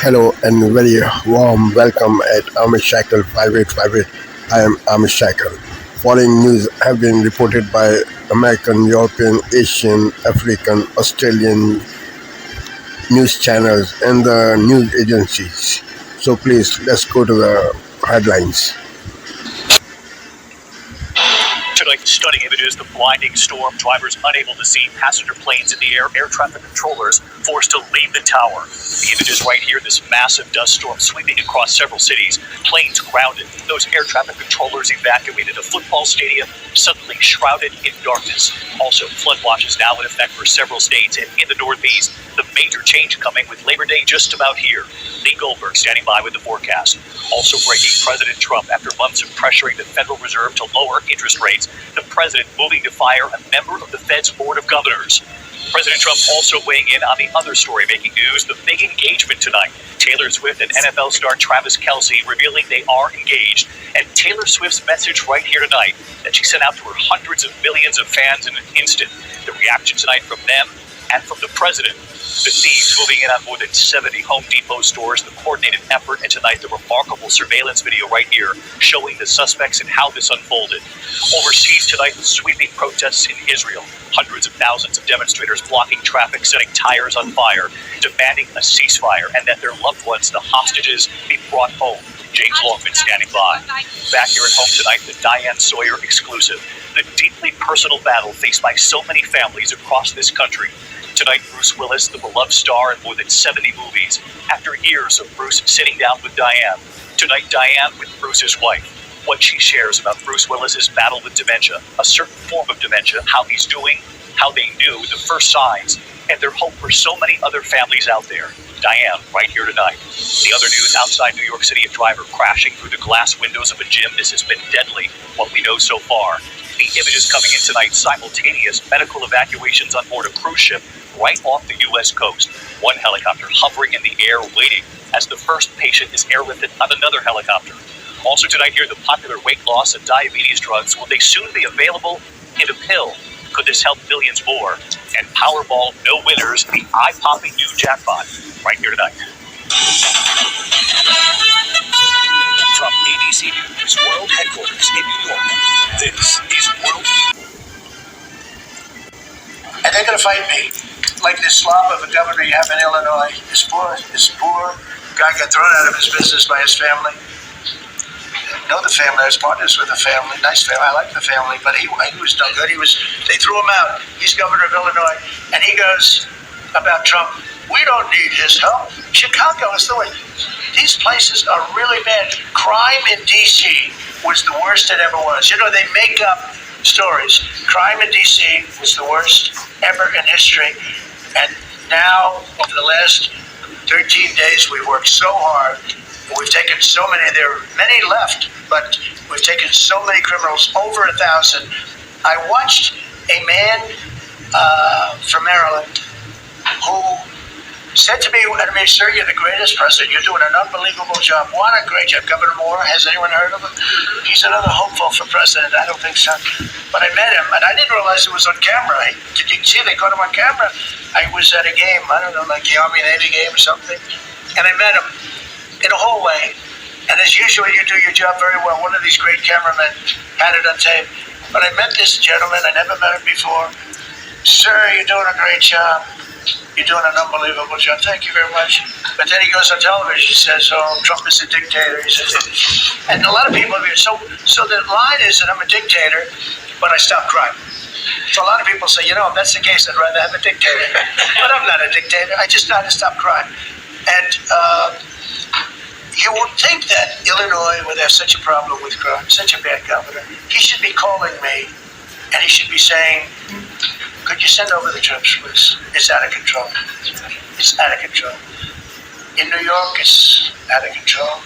Hello and very warm welcome at Amish Shackle 5858. I am Amish Shackle. Following news have been reported by American, European, Asian, African, Australian news channels and the news agencies. So please, let's go to the headlines. Tonight, stunning images, the blinding storm, drivers unable to see, passenger planes in the air traffic controllers forced to leave the tower. The images right here, this massive dust storm sweeping across several cities, planes grounded, those air traffic controllers evacuated, a football stadium suddenly shrouded in darkness. Also, flood watches now in effect for several states, and in the Northeast, the major change coming with Labor Day just about here. Lee Goldberg standing by with the forecast. Also breaking, President Trump, after months of pressuring the Federal Reserve to lower interest rates, the president moving to fire a member of the Fed's Board of Governors. President Trump also weighing in on the other story making news, the big engagement tonight. Taylor Swift and NFL star Travis Kelce revealing they are engaged. And Taylor Swift's message right here tonight that she sent out to her hundreds of millions of fans in an instant. The reaction tonight from them and from the president. The thieves moving in on more than 70 Home Depot stores, the coordinated effort, and tonight the remarkable surveillance video right here showing the suspects and how this unfolded. Overseas tonight, the sweeping protests in Israel. Hundreds of thousands of demonstrators blocking traffic, setting tires on fire, demanding a ceasefire and that their loved ones, the hostages, be brought home. James Longman standing by. Back here at home tonight, the Diane Sawyer exclusive. The deeply personal battle faced by so many families across this country. Tonight, Bruce Willis, the beloved star in more than 70 movies, after years of Bruce sitting down with Diane. Tonight, Diane with Bruce's wife. What she shares about Bruce Willis's battle with dementia, a certain form of dementia, how he's doing, how they knew the first signs, and their hope for so many other families out there. Diane, right here tonight. The other news outside New York City, a driver crashing through the glass windows of a gym. This has been deadly, what we know so far. The images coming in tonight, simultaneous medical evacuations on board a cruise ship right off the U.S. coast. One helicopter hovering in the air waiting as the first patient is airlifted on another helicopter. Also tonight here, the popular weight loss and diabetes drugs. Will they soon be available in a pill? Could this help millions more? And Powerball, no winners, the eye-popping new jackpot. Right here tonight. From ABC News World Headquarters in New York, this is World. And they're going to fight me. Like this slob of a governor you have in Illinois. This poor guy got thrown out of his business by his family. I know the family. I was partners with the family. Nice family. I like the family, but he was no good. They threw him out. He's governor of Illinois, and he goes about Trump. We don't need his help. Chicago is the way. These places are really bad. Crime in D.C. was the worst it ever was. You know, they make up stories. Crime in D.C. was the worst ever in history. And now, over the last 13 days, we've worked so hard. We've taken so many. There are many left, but we've taken so many criminals, over 1,000. I watched a man from Maryland who said to me, sir, you're the greatest president. You're doing an unbelievable job. What a great job. Governor Moore, has anyone heard of him? He's another hopeful for president. I don't think so. But I met him, and I didn't realize it was on camera. Did you see they caught him on camera? I was at a game, I don't know, like the Army-Navy game or something. And I met him in a hallway. And as usual, you do your job very well. One of these great cameramen had it on tape. But I met this gentleman. I never met him before. Sir, you're doing a great job. You're doing an unbelievable job. Thank you very much. But then he goes on television. He says, "Oh, Trump is a dictator." He says, and a lot of people. So the line is that I'm a dictator, but I stop crime. So a lot of people say, if that's the case, I'd rather have a dictator. But I'm not a dictator. I just know how to stop crime. And you would think that Illinois would have such a problem with crime, such a bad governor. He should be calling me, and he should be saying, could you send over the troops, please? It's out of control. It's out of control. In New York, it's out of control.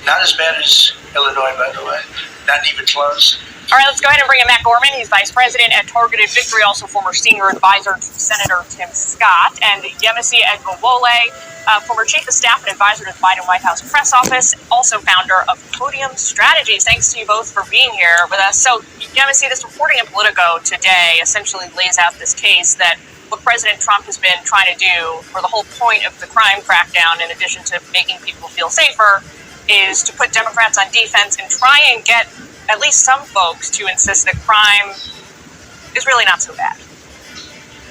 Not as bad as Illinois, by the way. Not even close. All right, let's go ahead and bring in Matt Gorman. He's vice president at Targeted Victory, also former senior advisor to Senator Tim Scott, and Yemisi Egbowole, former chief of staff and advisor to the Biden White House press office, also founder of Podium Strategies. Thanks to you both for being here with us. So, Yemisi, this reporting in Politico today essentially lays out this case that what President Trump has been trying to do, or the whole point of the crime crackdown, in addition to making people feel safer, is to put Democrats on defense and try and get at least some folks to insist that crime is really not so bad.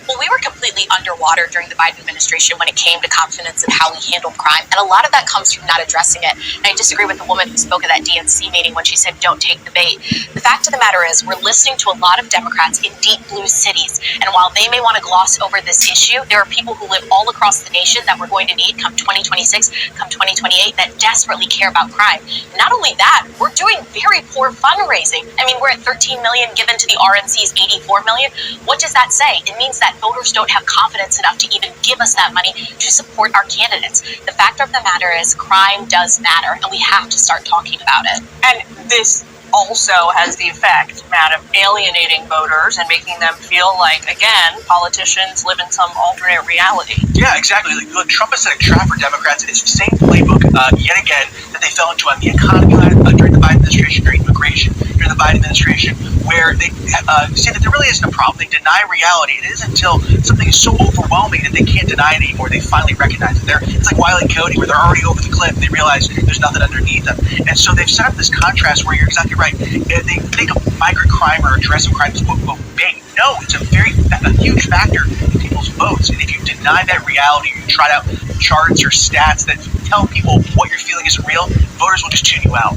Well, we were completely underwater during the Biden administration when it came to confidence in how we handled crime. And a lot of that comes from not addressing it. And I disagree with the woman who spoke at that DNC meeting when she said, don't take the bait. The fact of the matter is we're listening to a lot of Democrats in deep blue cities. And while they may want to gloss over this issue, there are people who live all across the nation that we're going to need come 2026, come 2028 that desperately care about crime. And not only that, we're doing very poor fundraising. I mean, we're at 13 million given to the RNC's 84 million. What does that say? It means that voters don't have confidence enough to even give us that money to support our candidates. The fact of the matter is crime does matter, and we have to start talking about it. And this also has the effect, Matt, of alienating voters and making them feel like, again, politicians live in some alternate reality. Yeah, exactly. Look, Trump has set a trap for Democrats, and it's the same playbook yet again that they fell into on the economy during the Biden administration, during immigration, during the Biden administration, where they say that there really isn't a problem. They deny reality. It isn't until something is so overwhelming that they can't deny it anymore. They finally recognize it. It's like Wile E. Coyote, where they're already over the cliff and they realize there's nothing underneath them. And so they've set up this contrast where you're exactly right. They think of migrant crime or addressing crime as quote bait. No, it's a huge factor in people's votes. And if you deny that reality, you trot out charts or stats that tell people what you're feeling isn't real, voters will just tune you out.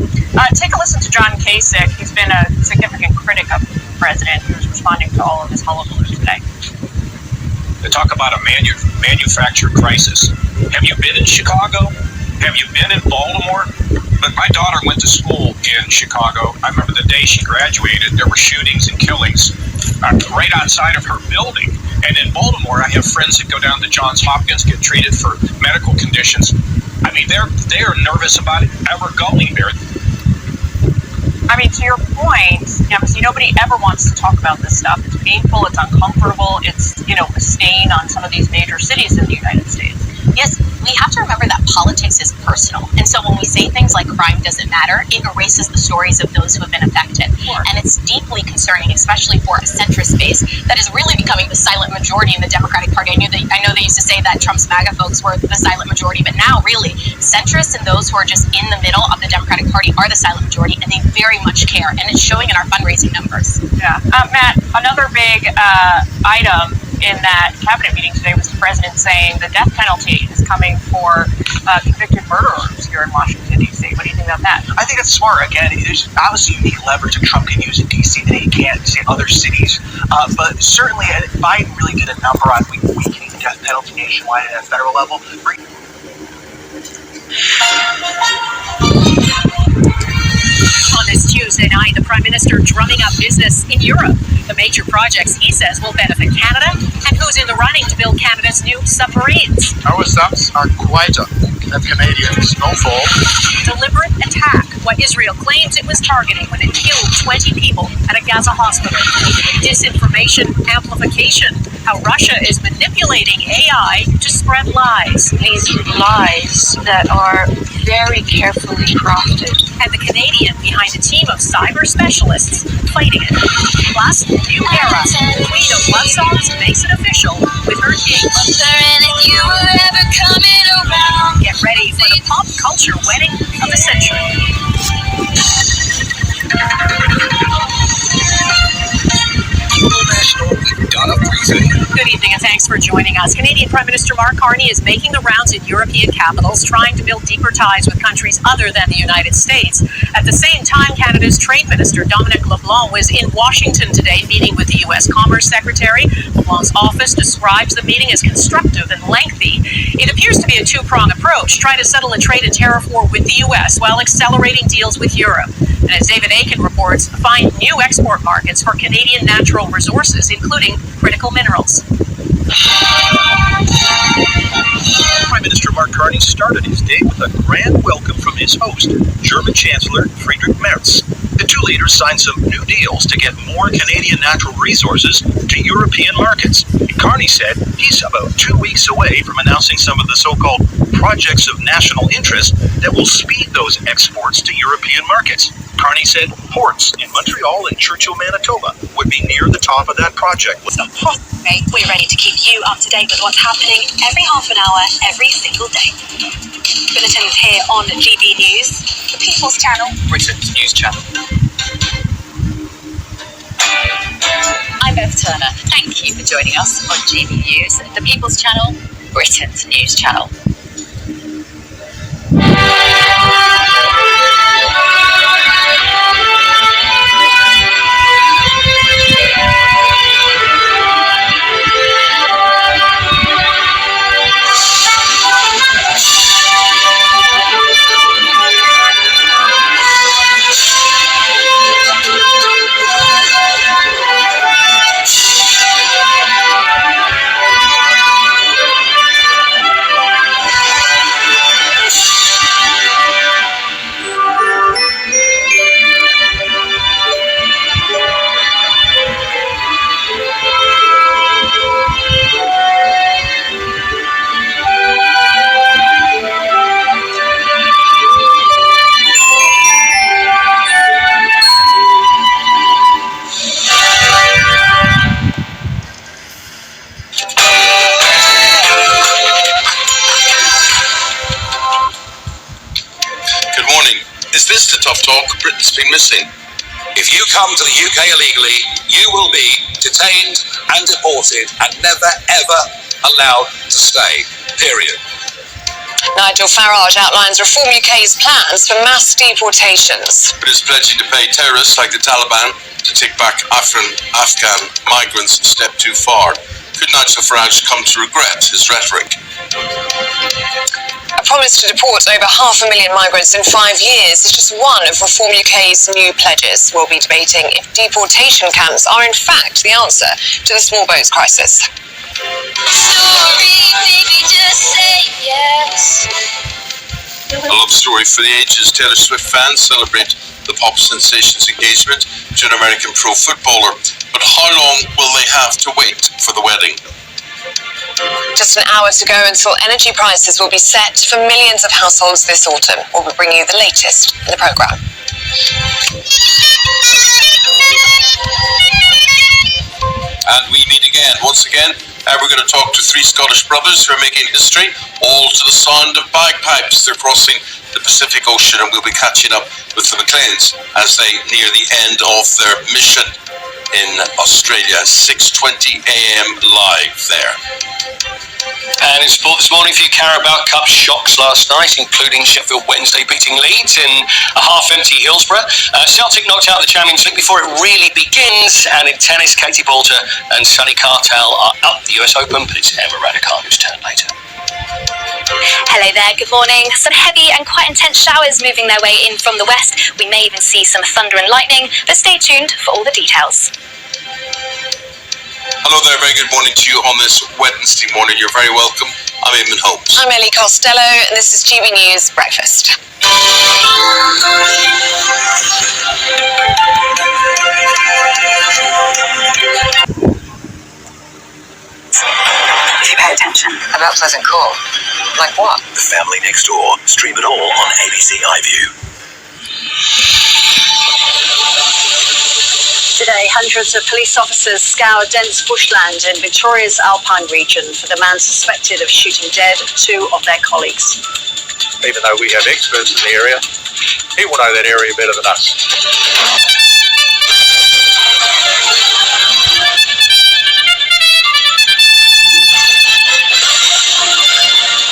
Take a listen to John Kasich. He's been a significant critic of the president who's responding to all of this hullabaloo today. They talk about a manufactured crisis. Have you been in Chicago? Have you been in Baltimore? But my daughter went to school in Chicago. I remember the day she graduated, there were shootings and killings right outside of her building. And in Baltimore, I have friends that go down to Johns Hopkins, get treated for medical conditions. I mean, they're nervous about ever going there. I mean, to your point, nobody ever wants to talk about this stuff. It's painful, it's uncomfortable, it's, a stain on some of these major cities in the United States. Yes, we have to remember that politics is personal. And so when we say things like crime doesn't matter, it erases the stories of those who have been affected. Sure. And it's deeply concerning, especially for a centrist base that is really becoming the silent majority in the Democratic Party. I know they used to say that Trump's MAGA folks were the silent majority, but now really centrists and those who are just in the middle of the Democratic Party are the silent majority, and they very much care. And it's showing in our fundraising numbers. Yeah. Matt, another big item in that cabinet meeting today was the president saying the death penalty is coming for convicted murderers here in Washington, D.C. What do you think about that? I think that's smart. Again, there's obviously unique leverage that Trump can use in D.C. that he can't in other cities. But certainly, Biden really did a number on weakening the death penalty nationwide at a federal level. On this Tuesday night, the Prime Minister drumming up business in Europe. The major projects he says will benefit Canada, and who's in the running to build Canada's new submarines. Our subs are quieter than Canadian snowfall. Deliberate attack, what Israel claims it was targeting when it killed 20 people at a Gaza hospital. Disinformation amplification, how Russia is manipulating AI to spread lies. These lies that are very carefully crafted. And the Canadian behind a team of cyber specialists fighting it. Plus, new era. Queen of Love Songs makes it official with her king. Get ready for the pop culture wedding of the century. Good evening and thanks for joining us. Canadian Prime Minister Mark Carney is making the rounds in European capitals, trying to build deeper ties with countries other than the United States. At the same time, Canada's Trade Minister Dominic LeBlanc was in Washington today meeting with the U.S. Commerce Secretary. LeBlanc's office describes the meeting as constructive and lengthy. It appears to be a two-pronged approach, trying to settle a trade and tariff war with the U.S. while accelerating deals with Europe. And as David Aiken reports, find new export markets for Canadian natural resources, including critical minerals. Prime Minister Mark Carney started his day with a grand welcome from his host, German Chancellor Friedrich Merz. The two leaders signed some new deals to get more Canadian natural resources to European markets. Carney said he's about 2 weeks away from announcing some of the so-called projects of national interest that will speed those exports to European markets. Carney said ports in Montreal and Churchill, Manitoba would be near the top of that project. Okay, we're ready to keep you up to date with what's happening every half an hour, every single day. Bulletins here on GB News, the People's Channel, Britain's news channel. I'm Beth Turner. Thank you for joining us on GB News, the People's Channel, Britain's news channel. Is this the tough talk Britain's been missing? If you come to the UK illegally, you will be detained and deported and never ever allowed to stay. Period. Nigel Farage outlines Reform UK's plans for mass deportations. It is pledging to pay terrorists like the Taliban to take back Afghan migrants a step too far. Could Nigel Farage come to regret his rhetoric? A promise to deport over 500,000 migrants in 5 years is just one of Reform UK's new pledges. We'll be debating if deportation camps are in fact the answer to the small boats crisis. Sorry, baby, just say yes. A love story for the ages. Taylor Swift fans celebrate the pop sensation's engagement to an American pro footballer. But how long will they have to wait for the wedding? Just an hour to go until energy prices will be set for millions of households this autumn. We'll bring you the latest in the programme. And we meet again. Once again, we're going to talk to three Scottish brothers who are making history, all to the sound of bagpipes. They're crossing the Pacific Ocean, and we'll be catching up with the McLeans as they near the end of their mission in Australia. 6:20 a.m. live there. And in sport this morning, a few Carabao Cup shocks last night, including Sheffield Wednesday beating Leeds in a half-empty Hillsborough. Celtic knocked out the Champions League before it really begins. And in tennis, Katie Boulter and Sunny Cartel are up the US Open, but it's Emma Raducanu's turn later. Hello there, good morning. Some heavy and quite intense showers moving their way in from the west. We may even see some thunder and lightning, but stay tuned for all the details. Hello there, very good morning to you on this Wednesday morning. You're very welcome. I'm Eamon Holmes. I'm Ellie Costello, and this is GB News Breakfast. If you pay attention. About Pleasant Call. Like what? The Family Next Door. Stream it all on ABC iView. Today, hundreds of police officers scour dense bushland in Victoria's Alpine region for the man suspected of shooting dead 2 of their colleagues. Even though we have experts in the area, he will know that area better than us.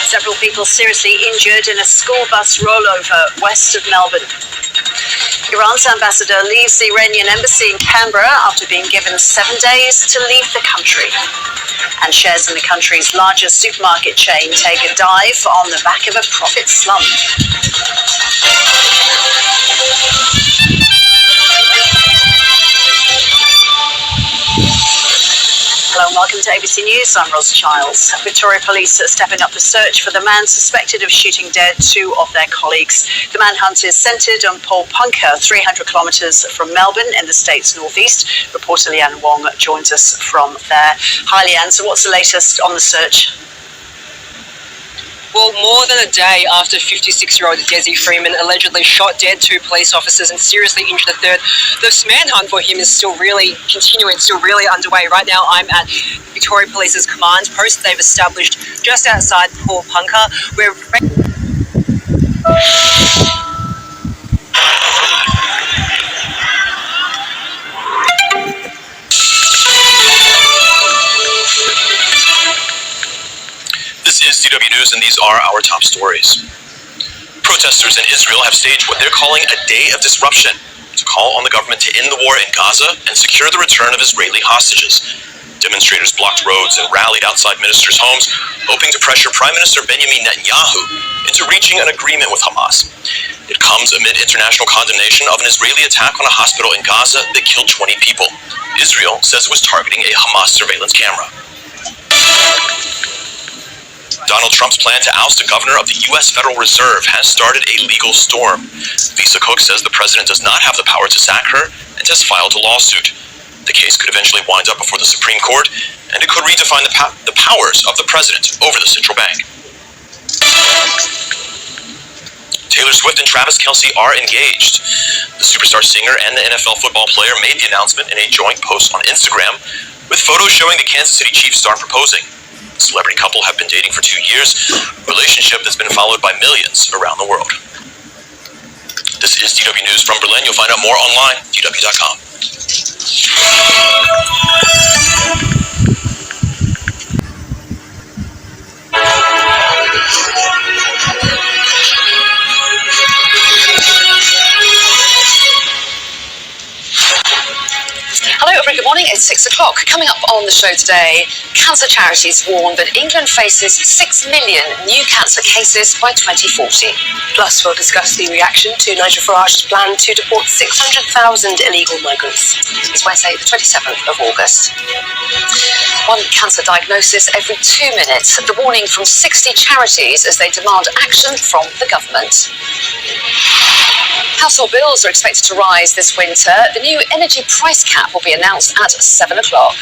Several people seriously injured in a school bus rollover west of Melbourne. Iran's ambassador leaves the Iranian embassy in Canberra after being given 7 days to leave the country. And shares in the country's largest supermarket chain take a dive on the back of a profit slump. Hello and welcome to ABC News. I'm Ros Childs. Victoria Police are stepping up the search for the man suspected of shooting dead 2 of their colleagues. The manhunt is centred on Paul Punker, 300 kilometres from Melbourne in the state's northeast. Reporter Leanne Wong joins us from there. Hi Leanne, so what's the latest on the search? Well, more than a day after 56-year-old Desi Freeman allegedly shot dead 2 police officers and seriously injured a third, the manhunt for him is still really continuing, still really underway. Right now, I'm at Victoria Police's command post they've established just outside Port Punkah, where This is DW News, and these are our top stories. Protesters in Israel have staged what they're calling a day of disruption to call on the government to end the war in Gaza and secure the return of Israeli hostages. Demonstrators blocked roads and rallied outside ministers' homes, hoping to pressure Prime Minister Benjamin Netanyahu into reaching an agreement with Hamas. It comes amid international condemnation of an Israeli attack on a hospital in Gaza that killed 20 people. Israel says it was targeting a Hamas surveillance camera. Donald Trump's plan to oust a governor of the U.S. Federal Reserve has started a legal storm. Lisa Cook says the president does not have the power to sack her and has filed a lawsuit. The case could eventually wind up before the Supreme Court, and it could redefine the powers of the president over the central bank. Taylor Swift and Travis Kelce are engaged. The superstar singer and the NFL football player made the announcement in a joint post on Instagram, with photos showing the Kansas City Chiefs star proposing. The celebrity couple have been dating for 2 years, a relationship that's been followed by millions around the world. This is DW News from Berlin. You'll find out more online, dw.com. Hello, everybody. Good morning. It's 6 o'clock. Coming up on the show today, cancer charities warn that England faces 6 million new cancer cases by 2040. Plus, we'll discuss the reaction to Nigel Farage's plan to deport 600,000 illegal migrants. It's Wednesday, the 27th of August. One cancer diagnosis every 2 minutes. The warning from 60 charities as they demand action from the government. Household bills are expected to rise this winter. The new energy price cap will be announced at 7 o'clock.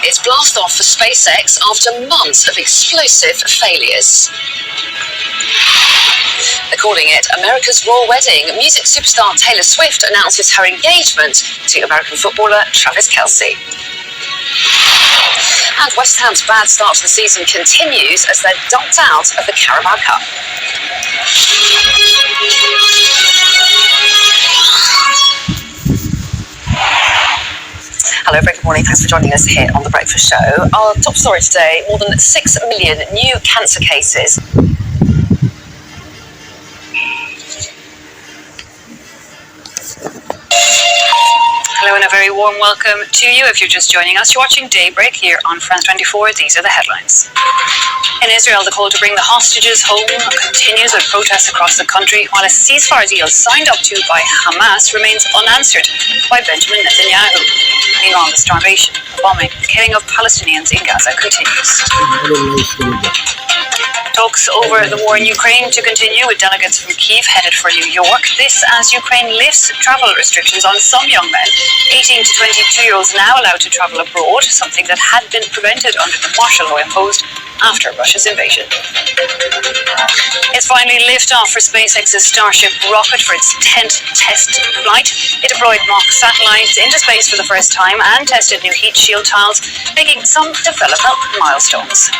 It's blast off for SpaceX after months of explosive failures. They're calling it America's Royal Wedding. Music superstar Taylor Swift announces her engagement to American footballer Travis Kelce. And West Ham's bad start to the season continues as they're dumped out of the Carabao Cup. Hello, very good morning. Thanks for joining us here on The Breakfast Show. Our top story today, more than 6 million new cancer cases. Hello and a very warm welcome to you if you're just joining us. You're watching Daybreak here on France 24. These are the headlines. In Israel, the call to bring the hostages home continues with protests across the country, while a ceasefire deal signed up to by Hamas remains unanswered by Benjamin Netanyahu. Meanwhile, the starvation, the bombing, the killing of Palestinians in Gaza continues. Talks over the war in Ukraine to continue, with delegates from Kyiv headed for New York. This as Ukraine lifts travel restrictions on some young men. 18 to 22-year-olds now allowed to travel abroad, something that had been prevented under the martial law imposed after Russia's invasion. It's finally liftoff for SpaceX's Starship rocket for its 10th test flight. It deployed mock satellites into space for the first time and tested new heat shield tiles, making some development milestones.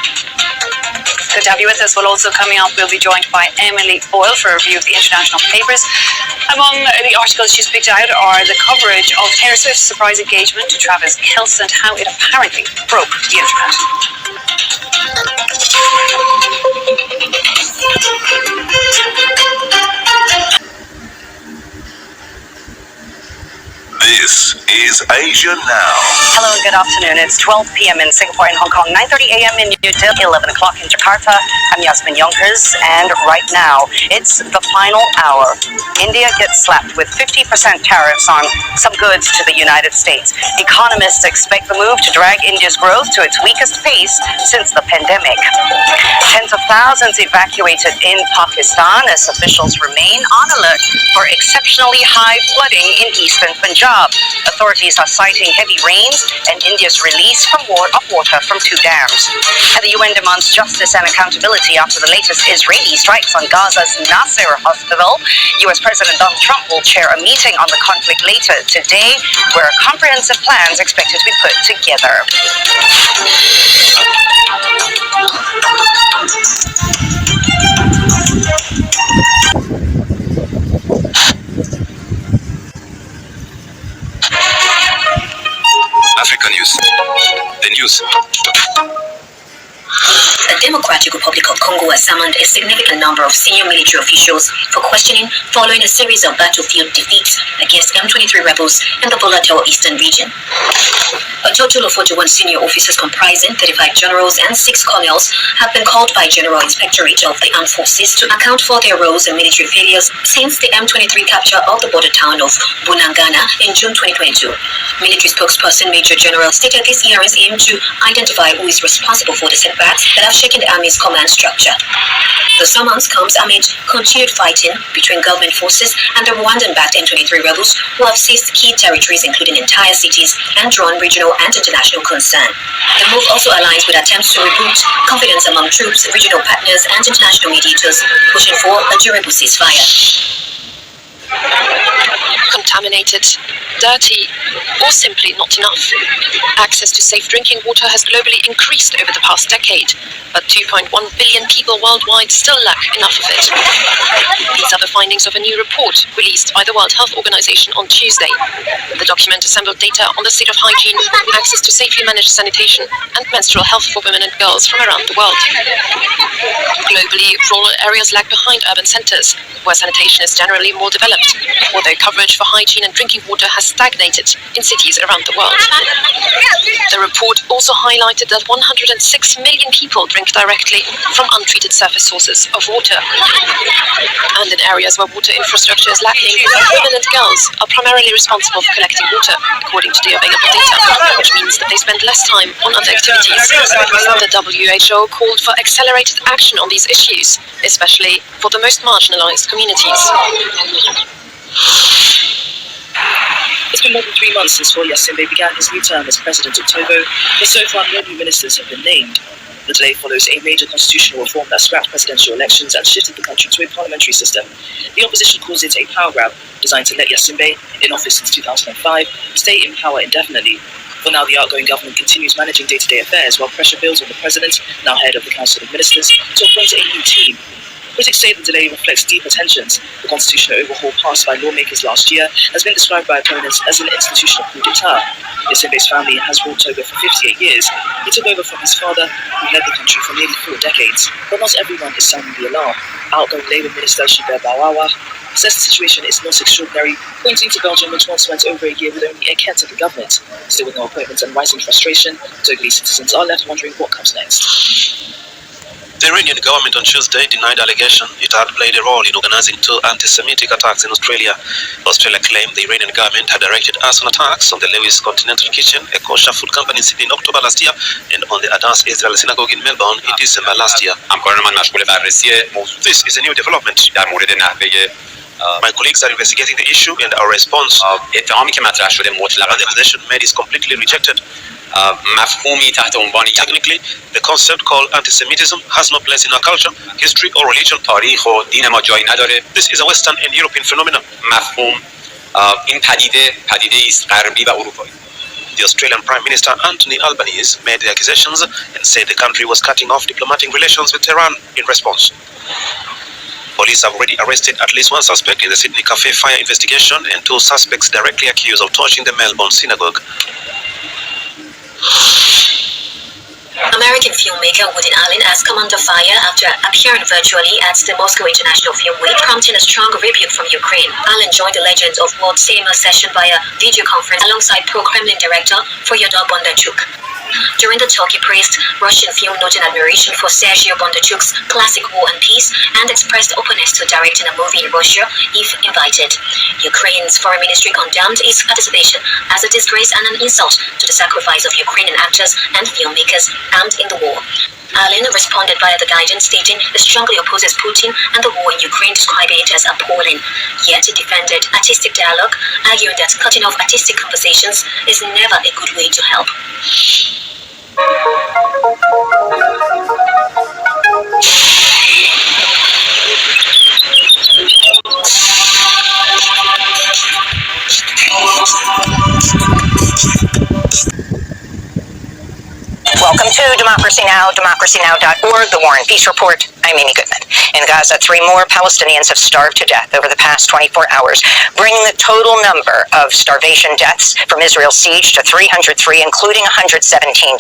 Good to have you with us. Well, also coming up, we'll be joined by Emily Boyle for a review of the international papers. Among the articles she's picked out are the coverage of Taylor Swift's surprise engagement to Travis Kelce and how it apparently broke the internet. This is Asia Now. Hello and good afternoon. It's 12 p.m. in Singapore and Hong Kong, 9:30 a.m. in New Delhi, 11 o'clock in Jakarta. I'm Yasmin Yonkers, and right now, it's the final hour. India gets slapped with 50% tariffs on some goods to the United States. Economists expect the move to drag India's growth to its weakest pace since the pandemic. Tens of thousands evacuated in Pakistan as officials remain on alert for exceptionally high flooding in eastern Punjab. Authorities are citing heavy rains and India's release of water from 2 dams. And the UN demands justice and accountability after the latest Israeli strikes on Gaza's Nasser hospital. US President Donald Trump will chair a meeting on the conflict later today, where a comprehensive plan is expected to be put together. Africa News. The news. The Democratic Republic of Congo has summoned a significant number of senior military officials for questioning following a series of battlefield defeats against M23 rebels in the volatile eastern region. A total of 41 senior officers comprising 35 generals and 6 colonels have been called by General Inspectorate of the Armed Forces to account for their roles in military failures since the M23 capture of the border town of Bunagana in June 2022. Military spokesperson Major General stated these hearings aim to identify who is responsible for the setbacks that have shaken the Army's command structure. The summons comes amid continued fighting between government forces and the Rwandan-backed M23 rebels who have seized key territories including entire cities and drawn regional and international concern. The move also aligns with attempts to reboot confidence among troops, regional partners and international mediators pushing for a durable ceasefire. Contaminated, dirty, or simply not enough. Access to safe drinking water has globally increased over the past decade, but 2.1 billion people worldwide still lack enough of it. These are the findings of a new report released by the World Health Organization on Tuesday. The document assembled data on the state of hygiene, access to safely managed sanitation, and menstrual health for women and girls from around the world. Globally, rural areas lag behind urban centers, where sanitation is generally more developed, although coverage for hygiene and drinking water has stagnated in cities around the world. The report also highlighted that 106 million people drink directly from untreated surface sources of water. And in areas where water infrastructure is lacking, women and girls are primarily responsible for collecting water, according to the available data, which means that they spend less time on other activities. The WHO called for accelerated action on these issues, especially for the most marginalized communities. It's been more than 3 months since Folia Simbe began his new term as president of Togo, but so far no new ministers have been named. The delay follows a major constitutional reform that scrapped presidential elections and shifted the country to a parliamentary system. The opposition calls it a power grab designed to let Yasimbe, in office since 2005, stay in power indefinitely. For now, the outgoing government continues managing day-to-day affairs while pressure builds on the president, now head of the Council of Ministers, to appoint a new team. Critics say the delay reflects deeper tensions. The constitutional overhaul passed by lawmakers last year has been described by opponents as an institutional coup d'etat. Yasimbe's family has ruled Togo for 58 years. He took over from his father, who led the country for nearly 4 decades. But not everyone is sounding the alarm. Outgoing Labour Minister Shibert Bawawa says the situation is not extraordinary, pointing to Belgium, which once went over a year with only a caretaker government. Still with no appointments and rising frustration, Togolese citizens are left wondering what comes next. The Iranian government on Tuesday denied allegation it had played a role in organizing 2 anti-Semitic attacks in Australia. Australia claimed the Iranian government had directed arson attacks on the Lewis Continental Kitchen, a kosher food company in Sydney in October last year, and on the Adas Israel Synagogue in Melbourne in December last year. This is a new development. My colleagues are investigating the issue and our response. The accusation made is completely rejected. Technically, the concept called anti-Semitism has no place in our culture, history or religion. This is a Western and European phenomenon. The Australian Prime Minister Anthony Albanese made the accusations and said the country was cutting off diplomatic relations with Tehran in response. Police have already arrested at least 1 suspect in the Sydney cafe fire investigation and 2 suspects directly accused of torching the Melbourne synagogue. American filmmaker Woody Allen has come under fire after appearing virtually at the Moscow International Film Week, prompting a strong rebuke from Ukraine. Allen joined the Legends of World Cinema session via video conference alongside pro-Kremlin director Fyodor Bondarchuk. During the talk, he praised Russian film, noting admiration for Sergei Bondarchuk's classic War and Peace, and expressed openness to directing a movie in Russia if invited. Ukraine's foreign ministry condemned his participation as a disgrace and an insult to the sacrifice of Ukrainian actors and filmmakers armed in the war. Allen responded via The Guardian, stating he strongly opposes Putin and the war in Ukraine, describing it as appalling. Yet he defended artistic dialogue, arguing that cutting off artistic conversations is never a good way to help. Welcome to Democracy Now!, democracynow.org, The War and Peace Report. I'm Amy Goodman. In Gaza, 3 more Palestinians have starved to death over the past 24 hours, bringing the total number of starvation deaths from Israel's siege to 303, including 117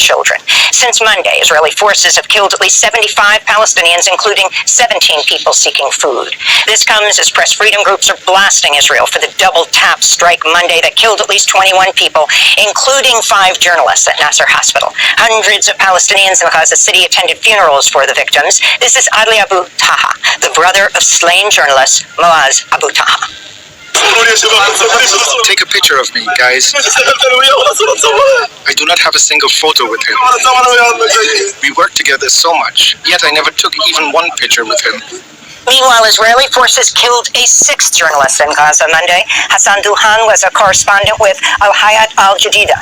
children. Since Monday, Israeli forces have killed at least 75 Palestinians, including 17 people seeking food. This comes as press freedom groups are blasting Israel for the double-tap strike Monday that killed at least 21 people, including 5 journalists at Nasser Hospital. Hundreds of Palestinians in Gaza City attended funerals for the victims. This is Adli Abu Taha, the brother of slain journalist Moaz Abu Taha. Take a picture of me, guys. I do not have a single photo with him. We worked together so much, yet I never took even one picture with him. Meanwhile, Israeli forces killed a 6th journalist in Gaza Monday. Hassan Duhan was a correspondent with Al Hayat Al Jadida.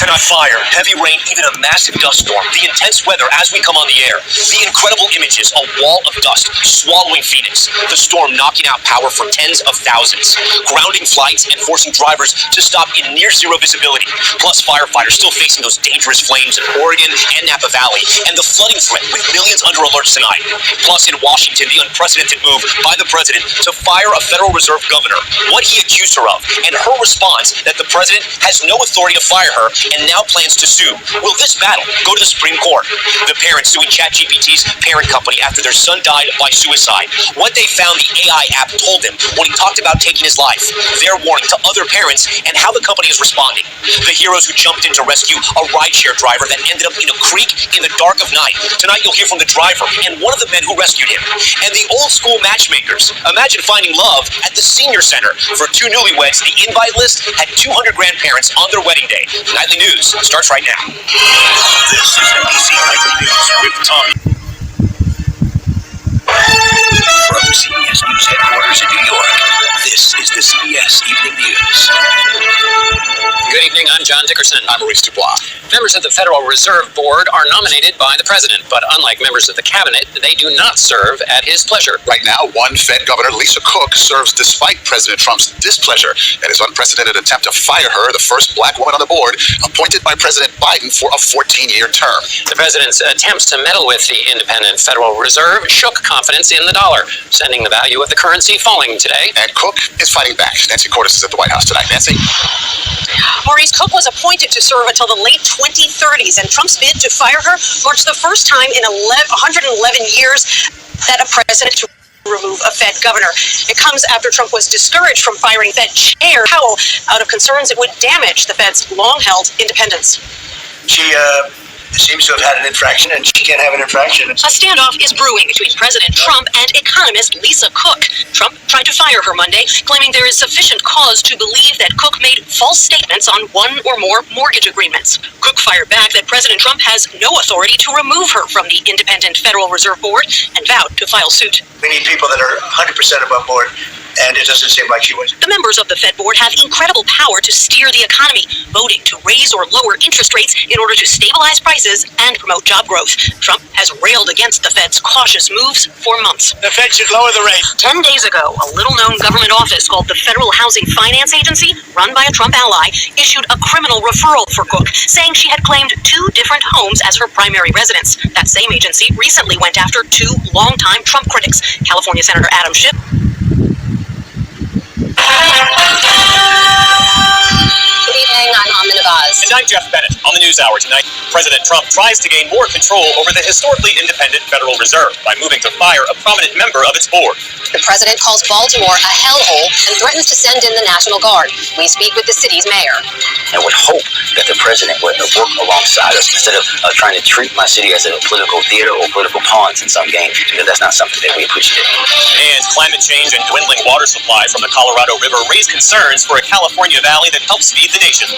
Tonight, fire, heavy rain, even a massive dust storm. The intense weather as we come on the air. The incredible images, a wall of dust swallowing Phoenix. The storm knocking out power for tens of thousands. Grounding flights and forcing drivers to stop in near zero visibility. Plus, firefighters still facing those dangerous flames in Oregon and Napa Valley. And the flooding threat with millions under alert tonight. Plus, in Washington, the unprecedented move by the president to fire a Federal Reserve governor. What he accused her of. And her response that the president has no authority to fire her and now plans to sue. Will this battle go to the Supreme Court? The parents suing ChatGPT's parent company after their son died by suicide. What they found the AI app told them when he talked about taking his life. Their warning to other parents and how the company is responding. The heroes who jumped in to rescue a rideshare driver that ended up in a creek in the dark of night. Tonight you'll hear from the driver and one of the men who rescued him. And the old school matchmakers. Imagine finding love at the senior center. For 2 newlyweds, the invite list had 200 grandparents on their wedding day. Nightly News starts right now. This is NBC Nightly News with Tommy. From CBS News headquarters in New York, this is the CBS Evening News. Good evening, I'm John Dickerson. I'm Maurice Dubois. Members of the Federal Reserve Board are nominated by the President, but unlike members of the Cabinet, they do not serve at his pleasure. Right now, one Fed Governor, Lisa Cook, serves despite President Trump's displeasure at his unprecedented attempt to fire her, the first black woman on the board, appointed by President Biden for a 14-year term. The President's attempts to meddle with the independent Federal Reserve shook confidence in the dollar, sending the value of the currency falling today. And Cook is fighting back. Nancy Cordes is at the White House tonight. Nancy? Maurice, Cook was appointed to serve until the late 2030s, and Trump's bid to fire her marks the first time in 111 years that a president to remove a Fed governor. It comes after Trump was discouraged from firing Fed Chair Powell out of concerns it would damage the Fed's long-held independence. She seems to have had an infraction, and she can't have an infraction. A standoff is brewing between President Trump and economist Lisa Cook. Trump tried to fire her Monday, claiming there is sufficient cause to believe that Cook made false statements on one or more mortgage agreements. Cook fired back that President Trump has no authority to remove her from the independent Federal Reserve Board and vowed to file suit. We need people that are 100% above board, and it doesn't seem like she was. The members of the Fed Board have incredible power to steer the economy, voting to raise or lower interest rates in order to stabilize prices and promote job growth. Trump has railed against the Fed's cautious moves for months. The Fed should lower the rate. 10 days ago, a little-known government office called the Federal Housing Finance Agency, run by a Trump ally, issued a criminal referral for Cook, saying she had claimed 2 different homes as her primary residence. That same agency recently went after 2 longtime Trump critics, California Senator Adam Schiff. Good evening, I'm Amina Vaz. And I'm Jeff Bennett. On the News Hour tonight, President Trump tries to gain more control over the historically independent Federal Reserve by moving to fire a prominent member of its board. The president calls Baltimore a hellhole and threatens to send in the National Guard. We speak with the city's mayor. I would hope that the president would work alongside us instead of trying to treat my city as a political theater or political pawns in some game, because that's not something that we appreciate. And climate change and dwindling water supply from the Colorado River raise concerns for a California valley that helps feed the nation.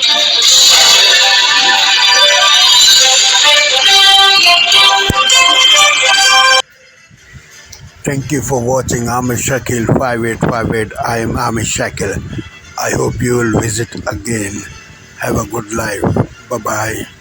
Thank you for watching Amish Shakil 5858. I am Amish Shakil. I hope you will visit again. Have a good life. Bye bye.